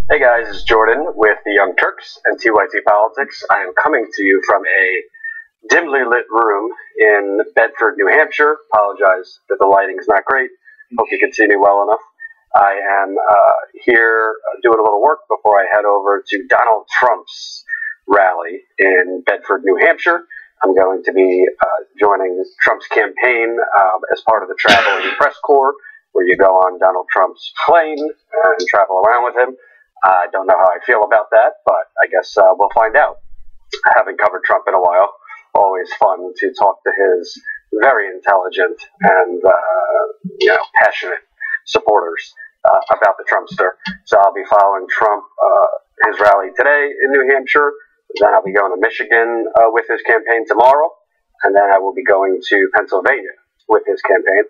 Hey guys, it's Jordan with the Young Turks and TYT Politics. I am coming to you from a dimly lit room in Bedford, New Hampshire. Apologize that the lighting is not great. Hope you can see me well enough. I am here doing a little work before I head over to Donald Trump's rally in Bedford, New Hampshire. I'm going to be joining Trump's campaign as part of the traveling press corps, where you go on Donald Trump's plane and travel around with him. I don't know how I feel about that, but I guess we'll find out. I haven't covered Trump in a while. Always fun to talk to his very intelligent and passionate supporters about the Trumpster. So I'll be following Trump, his rally today in New Hampshire. Then I'll be going to Michigan with his campaign tomorrow, and then I will be going to Pennsylvania with his campaign.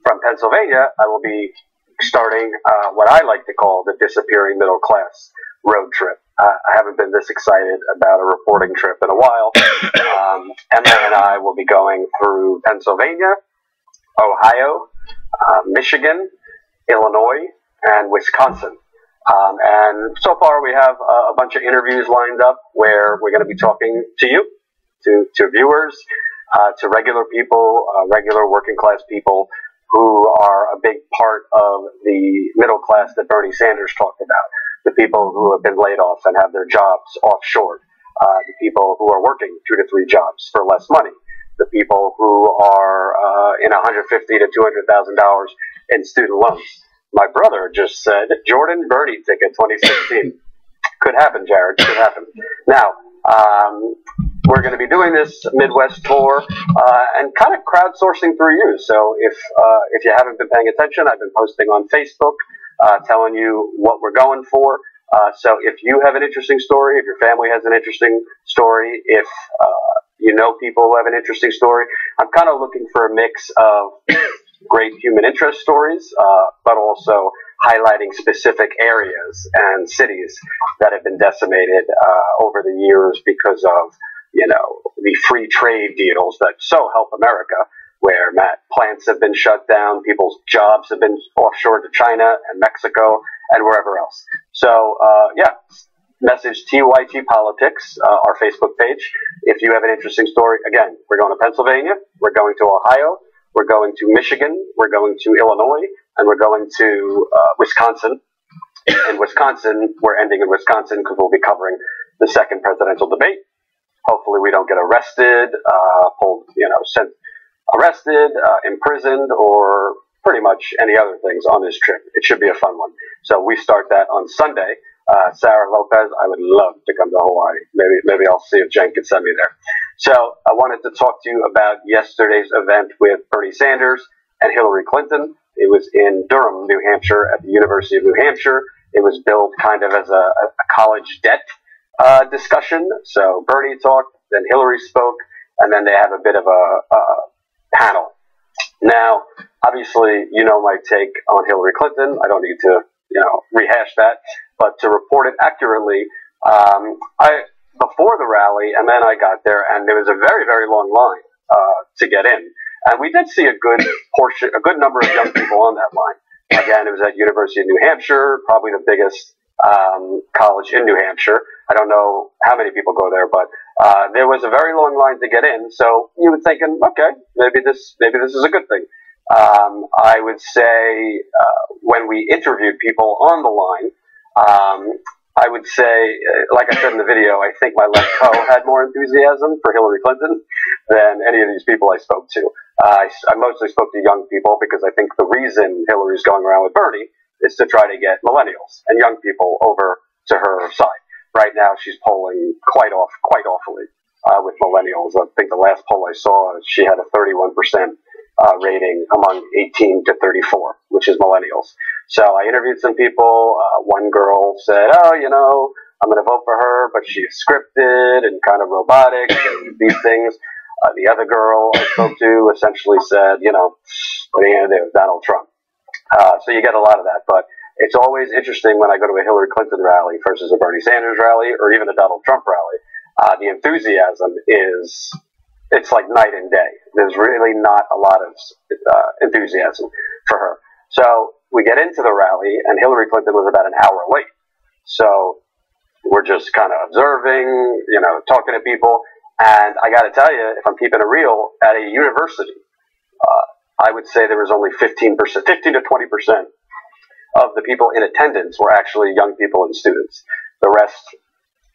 From Pennsylvania, I will be starting what I like to call the disappearing middle class road trip. I haven't been this excited about a reporting trip in a while. Emma and I will be going through Pennsylvania, Ohio, Michigan, Illinois, and Wisconsin. And so far we have a bunch of interviews lined up where we're going to be talking to you, to viewers, to regular people, regular working class people who are a big part of the middle class that Bernie Sanders talked about, the people who have been laid off and have their jobs offshored, the people who are working 2 to 3 jobs for less money, the people who are in $150,000 to $200,000 in student loans. My brother just said, Jordan Bernie ticket 2016. Could happen, Jared. Could happen. Now, we're going to be doing this Midwest tour and kind of crowdsourcing through you. So if you haven't been paying attention, I've been posting on Facebook telling you what we're going for. So if you have an interesting story, if your family has an interesting story, if you know people who have an interesting story, I'm kind of looking for a mix of great human interest stories, but also highlighting specific areas and cities that have been decimated over the years because of, the free trade deals that so help America, where plants have been shut down, people's jobs have been offshore to China and Mexico and wherever else. So, message TYT Politics, our Facebook page. If you have an interesting story, again, we're going to Pennsylvania, we're going to Ohio, we're going to Michigan, we're going to Illinois, and we're going to Wisconsin. In Wisconsin, we're ending in Wisconsin because we'll be covering the second presidential debate. Hopefully we don't get arrested, imprisoned, or pretty much any other things on this trip. It should be a fun one. So we start that on Sunday. Sarah Lopez, I would love to come to Hawaii. Maybe I'll see if Jen can send me there. So I wanted to talk to you about yesterday's event with Bernie Sanders and Hillary Clinton. It was in Durham, New Hampshire, at the University of New Hampshire. It was billed kind of as a college debt discussion. So Bernie talked, then Hillary spoke, and then they have a bit of a panel. Now, obviously, you know my take on Hillary Clinton. I don't need to, rehash that. But to report it accurately, before the rally, and then I got there, and there was a very, very long line to get in. And we did see a good number of young people on that line. Again, it was at University of New Hampshire, probably the biggest college in New Hampshire. I don't know how many people go there, but there was a very long line to get in. So you were thinking, okay, maybe this is a good thing. I would say when we interviewed people on the line, I would say, like I said in the video, I think my left toe had more enthusiasm for Hillary Clinton than any of these people I spoke to. I mostly spoke to young people because I think the reason Hillary's going around with Bernie is to try to get millennials and young people over to her side. Right now, she's polling quite awfully with millennials. I think the last poll I saw, she had a 31% rating among 18 to 34, which is millennials. So I interviewed some people. One girl said, I'm going to vote for her, but she's scripted and kind of robotic and these things. The other girl I spoke to essentially said, what are you going to do with Donald Trump? So you get a lot of that. But it's always interesting when I go to a Hillary Clinton rally versus a Bernie Sanders rally or even a Donald Trump rally. The enthusiasm it's like night and day. There's really not a lot of enthusiasm for her. So we get into the rally, and Hillary Clinton was about an hour late. So we're just kind of observing, talking to people. And I got to tell you, if I'm keeping it real, at a university, I would say there was only 15% to 20% of the people in attendance were actually young people and students. The rest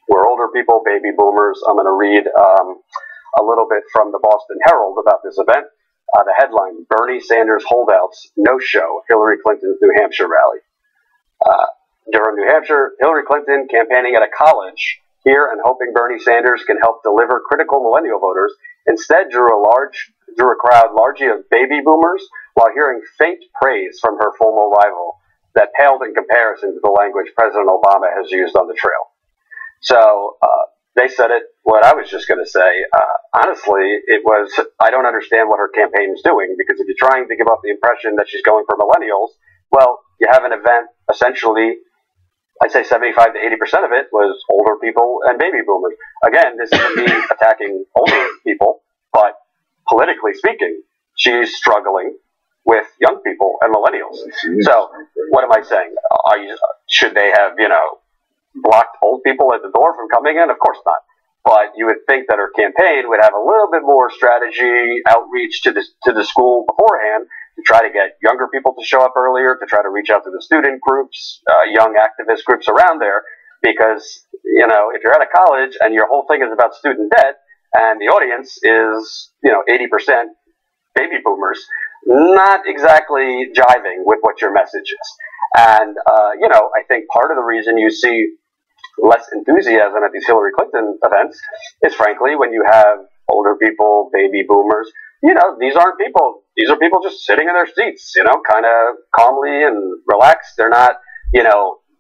were older people, baby boomers. I'm going to read a little bit from the Boston Herald about this event. The headline, Bernie Sanders holdouts no-show Hillary Clinton's New Hampshire rally. Durham, New Hampshire, Hillary Clinton campaigning at a college here and hoping Bernie Sanders can help deliver critical millennial voters, instead drew a crowd largely of baby boomers while hearing faint praise from her former rival that paled in comparison to the language President Obama has used on the trail. So they said it, what I was just going to say. Honestly, I don't understand what her campaign is doing, because if you're trying to give up the impression that she's going for millennials, well, you have an event, essentially, I'd say 75 to 80% of it was older people and baby boomers. Again, this isn't me attacking older people, but politically speaking, she's struggling with young people and millennials. So what am I saying? Should they have, blocked old people at the door from coming in? Of course not. But you would think that her campaign would have a little bit more strategy, outreach to the school beforehand, to try to get younger people to show up earlier, to try to reach out to the student groups, young activist groups around there. Because, if you're at a college and your whole thing is about student debt, and the audience is, 80% baby boomers, not exactly jiving with what your message is. And, I think part of the reason you see less enthusiasm at these Hillary Clinton events is, frankly, when you have older people, baby boomers, these aren't people. These are people just sitting in their seats, kind of calmly and relaxed. They're not,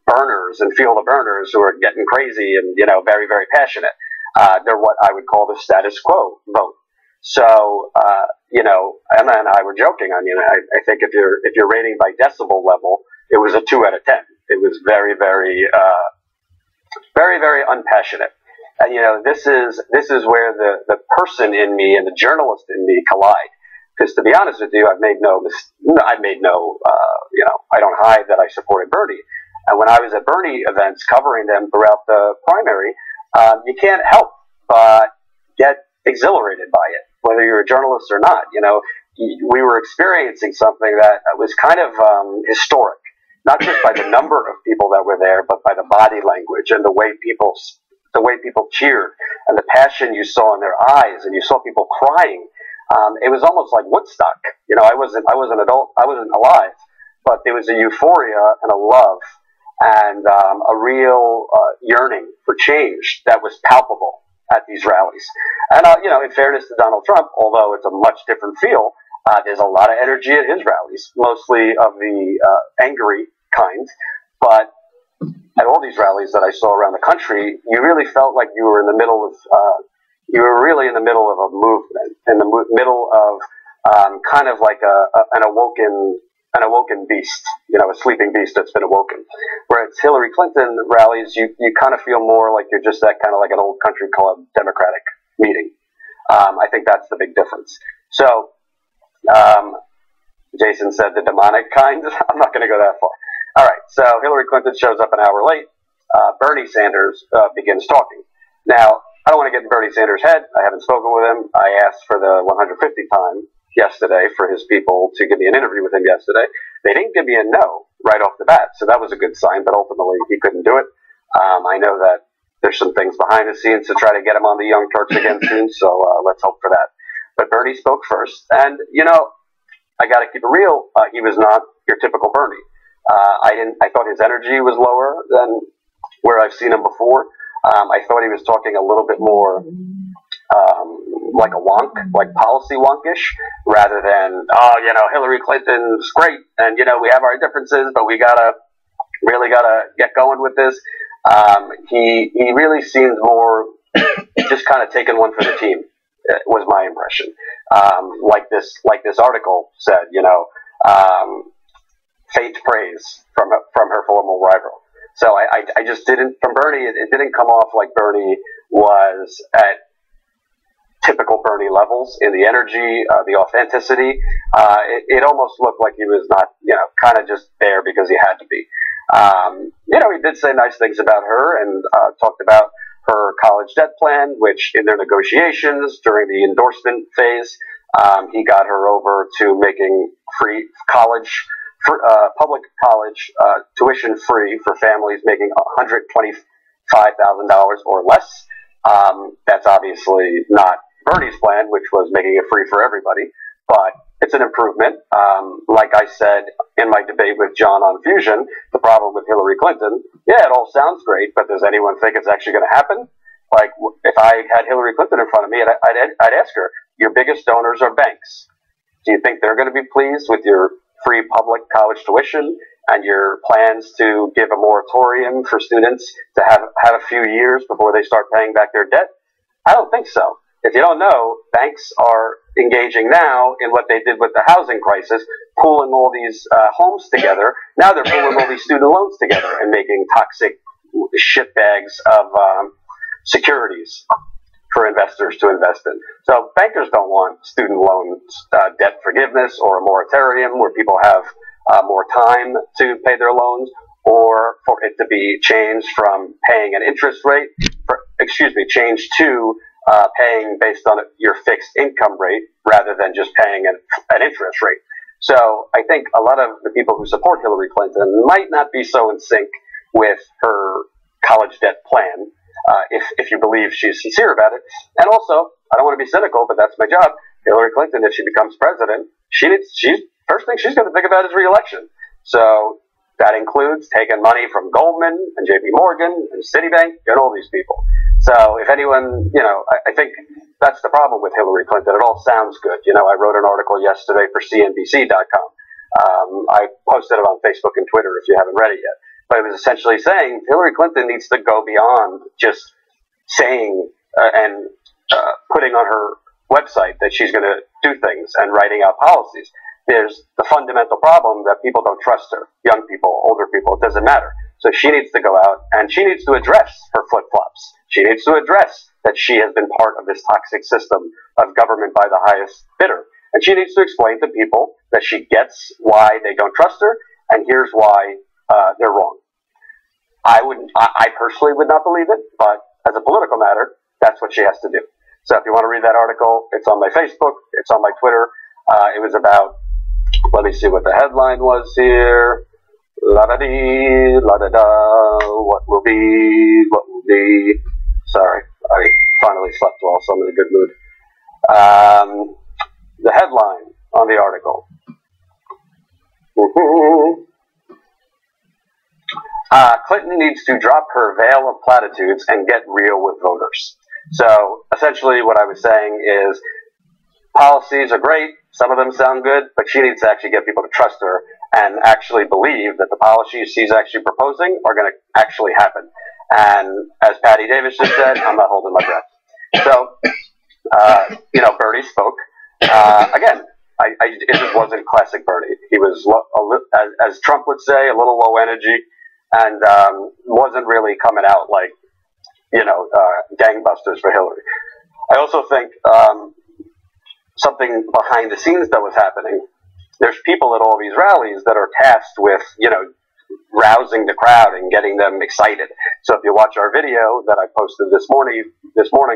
burners and feel the burners who are getting crazy and, very, very passionate. They're what I would call the status quo vote. So, Emma and I were joking. I mean, I think if you're rating by decibel level, it was a 2 out of 10. It was very, very, very, very unpassionate. And, this is where the person in me and the journalist in me collide. Because to be honest with you, I don't hide that I supported Bernie. And when I was at Bernie events covering them throughout the primary, you can't help but get exhilarated by it, whether you're a journalist or not. We were experiencing something that was kind of historic, not just by the number of people that were there, but by the body language and the way people cheered and the passion you saw in their eyes, and you saw people crying. It was almost like Woodstock. I wasn't alive, but there was a euphoria and a love and a real yearning for change that was palpable at these rallies. And, in fairness to Donald Trump, although it's a much different feel, there's a lot of energy at his rallies, mostly of the angry kind. But at all these rallies that I saw around the country, you really felt like you were in the middle of a movement, in the middle of kind of like an awoken beast, a sleeping beast that's been awoken. Whereas Hillary Clinton rallies, you kind of feel more like you're just at kind of like an old country club Democratic meeting. I think that's the big difference. So, Jason said the demonic kind. I'm not going to go that far. All right, so Hillary Clinton shows up an hour late. Bernie Sanders begins talking. Now, I don't want to get in Bernie Sanders' head. I haven't spoken with him. I asked for the 150th time yesterday for his people to give me an interview with him yesterday. They didn't give me a no right off the bat, so that was a good sign, but ultimately he couldn't do it. I know that there's some things behind the scenes to try to get him on the Young Turks again soon, so let's hope for that. But Bernie spoke first, and, I got to keep it real. He was not your typical Bernie. I thought his energy was lower than where I've seen him before. I thought he was talking a little bit more like a wonk, like policy wonkish, rather than, Hillary Clinton's great, and, we have our differences, but we really gotta get going with this. He really seems more just kind of taking one for the team, was my impression. Like this article said, faint praise from her former rival. So I just didn't, from Bernie, it didn't come off like Bernie was at typical Bernie levels in the energy, the authenticity. It almost looked like he was not, kind of just there because he had to be. He did say nice things about her and talked about her college debt plan, which in their negotiations during the endorsement phase, he got her over to making free college, public college tuition free for families making $125,000 or less. That's obviously not Bernie's plan, which was making it free for everybody, but it's an improvement. Like I said in my debate with John on Fusion, the problem with Hillary Clinton, yeah, it all sounds great, but does anyone think it's actually going to happen? Like, if I had Hillary Clinton in front of me, I'd ask her, your biggest donors are banks. Do you think they're going to be pleased with your free public college tuition and your plans to give a moratorium for students to have a few years before they start paying back their debt? I don't think so. If you don't know, banks are engaging now in what they did with the housing crisis, pooling all these homes together. Now they're pooling all these student loans together and making toxic shitbags of securities for investors to invest in. So bankers don't want student loan debt forgiveness or a moratorium where people have more time to pay their loans, or for it to be changed from paying an interest rate, changed to paying based on your fixed income rate rather than just paying an interest rate. So I think a lot of the people who support Hillary Clinton might not be so in sync with her college debt plan, if you believe she's sincere about it. And also, I don't want to be cynical, but that's my job. Hillary Clinton, if she becomes president, first thing she's going to think about is re-election. So that includes taking money from Goldman and JP Morgan and Citibank and all these people. So if anyone, I think that's the problem with Hillary Clinton. It all sounds good. I wrote an article yesterday for CNBC.com. I posted it on Facebook and Twitter if you haven't read it yet. But it was essentially saying Hillary Clinton needs to go beyond just saying and putting on her website that she's going to do things and writing out policies. There's the fundamental problem that people don't trust her. Young people, older people, it doesn't matter. So she needs to go out and she needs to address her flip-flops. She needs to address that she has been part of this toxic system of government by the highest bidder. And she needs to explain to people that she gets why they don't trust her, and here's why they're wrong. I personally would not believe it, but as a political matter, that's what she has to do. So if you want to read that article, it's on my Facebook, it's on my Twitter. It was about, let me see what the headline was here. La-da-dee, la-da-da, what will be. Sorry, I finally slept well, so I'm in a good mood. The headline on the article. Clinton needs to drop her veil of platitudes and get real with voters. So essentially what I was saying is policies are great, some of them sound good, but she needs to actually get people to trust her and actually believe that the policies she's actually proposing are going to actually happen. And as Patty Davis just said, I'm not holding my breath. So, Bernie spoke. Again, it just wasn't classic Bernie. He was, as Trump would say, a little low energy and wasn't really coming out like, gangbusters for Hillary. I also think something behind the scenes that was happening. There's people at all these rallies that are tasked with, rousing the crowd and getting them excited. So if you watch our video that I posted this morning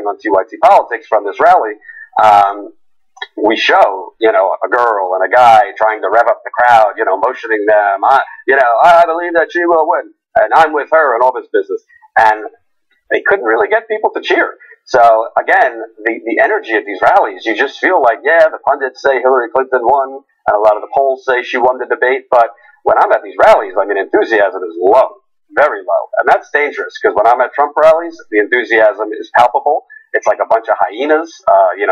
on TYT Politics from this rally, we show, a girl and a guy trying to rev up the crowd, motioning them, I believe that she will win, and I'm with her and all this business. And they couldn't really get people to cheer. So again, the energy of these rallies, you just feel like, yeah, the pundits say Hillary Clinton won, and a lot of the polls say she won the debate, but when I'm at these rallies, enthusiasm is low, very low. And that's dangerous, because when I'm at Trump rallies, the enthusiasm is palpable. It's like a bunch of hyenas,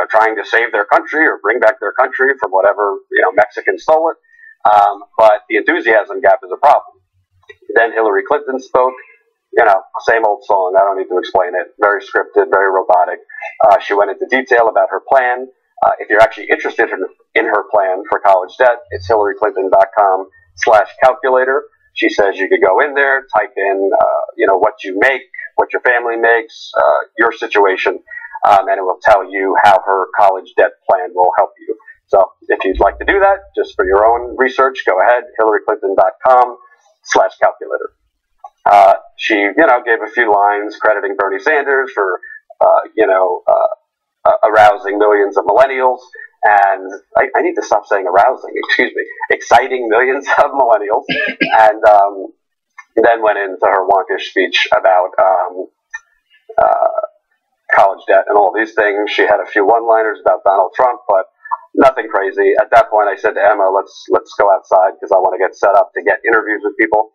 trying to save their country or bring back their country from whatever, Mexicans stole it. But the enthusiasm gap is a problem. Then Hillary Clinton spoke, same old song. I don't need to explain it. Very scripted, very robotic. She went into detail about her plan. If you're actually interested in her plan for college debt, it's hillaryclinton.com/calculator. She says you could go in there, type in, what you make, what your family makes, your situation, and it will tell you how her college debt plan will help you. So if you'd like to do that, just for your own research, go ahead, hillaryclinton.com. slash calculator. She, gave a few lines crediting Bernie Sanders for, arousing millions of millennials. And I need to stop saying arousing, excuse me, exciting millions of millennials. And then went into her wonkish speech about college debt and all these things. She had a few one-liners about Donald Trump, but nothing crazy. At that point, I said to Emma, let's go outside because I want to get set up to get interviews with people.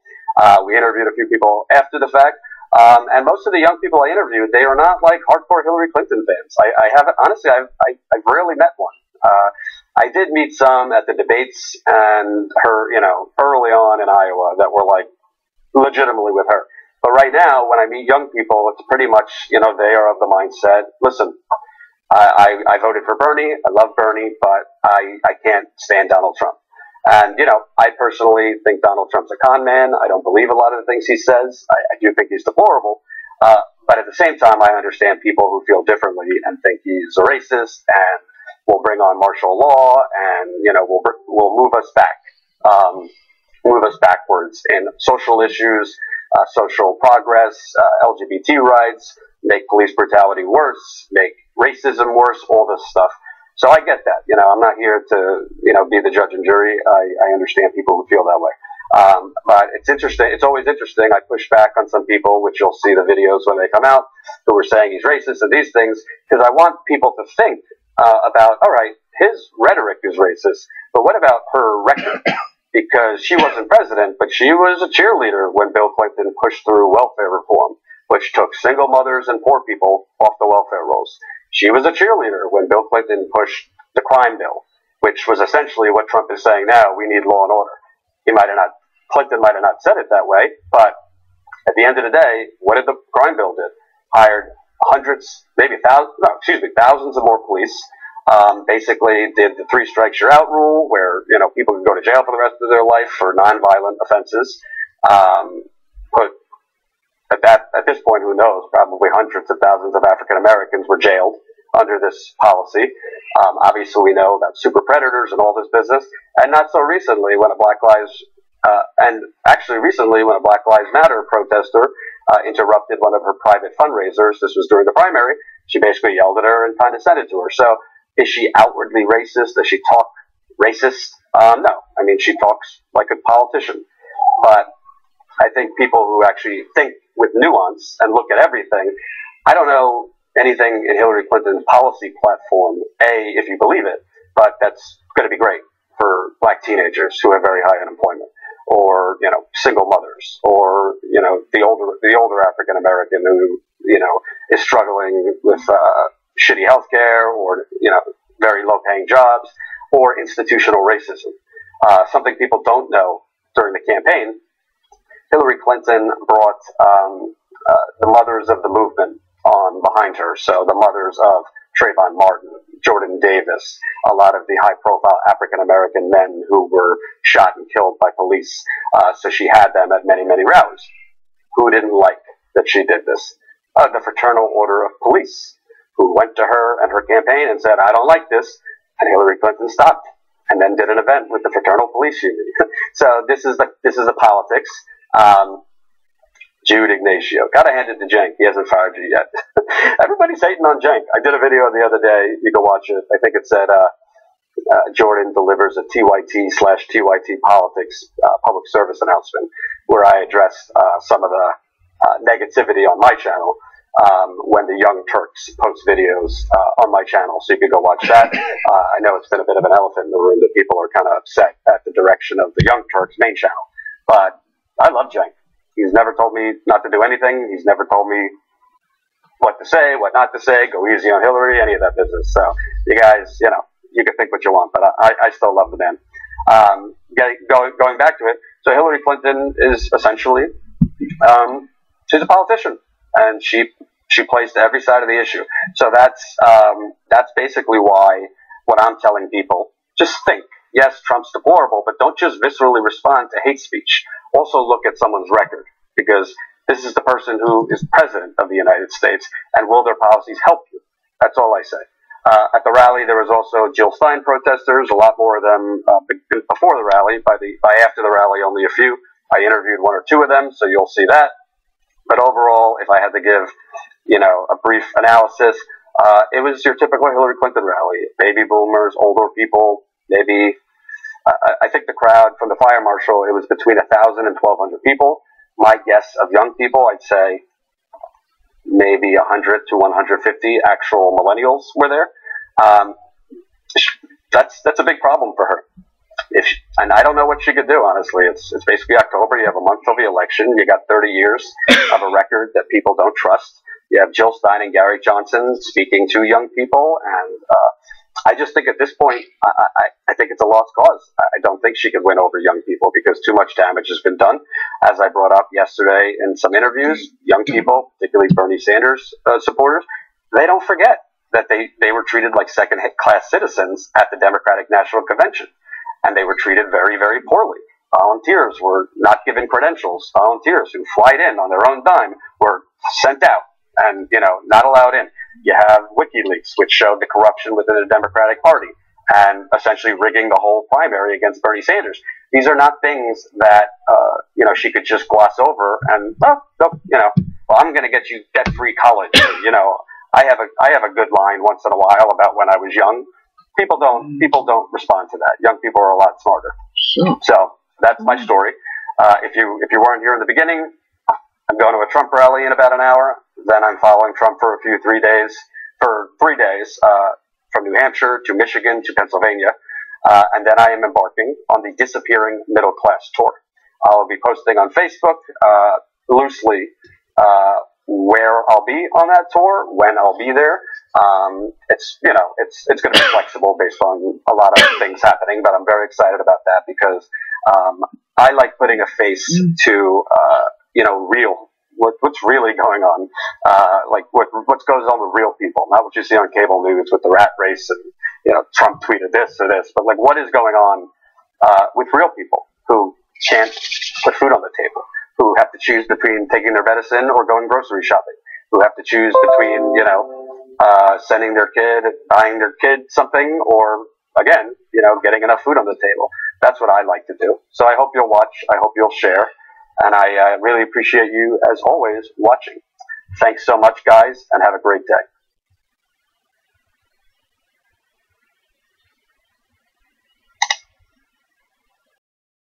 We interviewed a few people after the fact. And most of the young people I interviewed, they are not like hardcore Hillary Clinton fans. I haven't, honestly, I've rarely met one. I did meet some at the debates and her, early on in Iowa that were like legitimately with her. But right now, when I meet young people, it's pretty much, they are of the mindset, listen, I voted for Bernie. I love Bernie, but I can't stand Donald Trump. And, I personally think Donald Trump's a con man. I don't believe a lot of the things he says. I do think he's deplorable. But at the same time, I understand people who feel differently and think he's a racist and will bring on martial law and, will move us back, move us backwards in social issues, social progress, LGBT rights, make police brutality worse, make racism worse, all this stuff. So I get that. I'm not here to, be the judge and jury. I understand people who feel that way. But it's interesting. It's always interesting. I push back on some people, which you'll see the videos when they come out, who were saying he's racist and these things, because I want people to think about, all right, his rhetoric is racist, but what about her record? Because she wasn't president, but she was a cheerleader when Bill Clinton pushed through welfare reform, which took single mothers and poor people off the welfare rolls. She was a cheerleader when Bill Clinton pushed the crime bill, which was essentially what Trump is saying now, we need law and order. Clinton might have not said it that way, but at the end of the day, what did the crime bill do? Hired hundreds, thousands of more police. Basically did the 3 strikes you're out rule, where people can go to jail for the rest of their life for nonviolent offenses. At this point, who knows? Probably hundreds of thousands of African Americans were jailed under this policy. Obviously, we know about super predators and all this business. And not so recently, when a Black Lives Matter protester interrupted one of her private fundraisers. This was during the primary. She basically yelled at her and kind of sent it to her. So, is she outwardly racist? Does she talk racist? No. I mean, she talks like a politician. But I think people who actually think with nuance and look at everything, I don't know anything in Hillary Clinton's policy platform, if you believe it, but that's going to be great for black teenagers who have very high unemployment, or, single mothers, or, the older African American who, is struggling with, shitty healthcare, or, very low paying jobs, or institutional racism. Something people don't know during the campaign, Hillary Clinton brought the mothers of the movement on behind her. So the mothers of Trayvon Martin, Jordan Davis, a lot of the high-profile African-American men who were shot and killed by police. So she had them at many, many rallies. Who didn't like that she did this? The Fraternal Order of Police, who went to her and her campaign and said, I don't like this. And Hillary Clinton stopped and then did an event with the Fraternal Police Union. So this is the politics. Jude Ignacio. Gotta hand it to Cenk. He hasn't fired you yet. Everybody's hating on Cenk. I did a video the other day. You can watch it. I think it said, Jordan delivers a TYT/TYT politics public service announcement, where I addressed some of the negativity on my channel when the Young Turks post videos on my channel. So you could go watch that. I know it's been a bit of an elephant in the room that people are kind of upset at the direction of the Young Turks main channel. But I love Cenk. He's never told me not to do anything. He's never told me what to say, what not to say, go easy on Hillary, any of that business. So you guys, you can think what you want, but I still love the man. Going back to it, so Hillary Clinton is essentially, she's a politician, and she plays to every side of the issue. So that's basically why what I'm telling people, just think. Yes, Trump's deplorable, but don't just viscerally respond to hate speech. Also look at someone's record, because this is the person who is president of the United States, and will their policies help you? That's all I say. At the rally, there was also Jill Stein protesters, a lot more of them before the rally. By after the rally, only a few. I interviewed one or two of them, so you'll see that. But overall, if I had to give, a brief analysis, it was your typical Hillary Clinton rally. Baby boomers, older people, maybe. I think the crowd from the fire marshal, it was between 1,000 and 1,200 people. My guess of young people, I'd say maybe 100 to 150 actual millennials were there. That's a big problem for her. And I don't know what she could do, honestly. It's basically October. You have a month till the election. You got 30 years of a record that people don't trust. You have Jill Stein and Gary Johnson speaking to young people, and I just think at this point, I think it's a lost cause. I don't think she could win over young people because too much damage has been done. As I brought up yesterday in some interviews, young people, particularly Bernie Sanders supporters, they don't forget that they were treated like second-class citizens at the Democratic National Convention. And they were treated very, very poorly. Volunteers were not given credentials. Volunteers who flied in on their own dime were sent out and, not allowed in. You have WikiLeaks, which showed the corruption within the Democratic Party and essentially rigging the whole primary against Bernie Sanders. These are not things that, she could just gloss over and, I'm going to get you debt-free college. I have a good line once in a while about when I was young. People don't respond to that. Young people are a lot smarter. Sure. So that's my story. If you weren't here in the beginning, I'm going to a Trump rally in about an hour. Then I'm following Trump for 3 days, from New Hampshire to Michigan to Pennsylvania. And then I am embarking on the Disappearing Middle Class Tour. I'll be posting on Facebook, loosely, where I'll be on that tour, when I'll be there. It's going to be flexible based on a lot of things happening, but I'm very excited about that because, I like putting a face to, what's really going on, what goes on with real people, not what you see on cable news with the rat race and, Trump tweeted this or this, but like what is going on, with real people who can't put food on the table, who have to choose between taking their medicine or going grocery shopping, who have to choose between, sending their kid, buying their kid something, or again, getting enough food on the table. That's what I like to do. So I hope you'll watch. I hope you'll share. And I really appreciate you, as always, watching. Thanks so much, guys, and have a great day.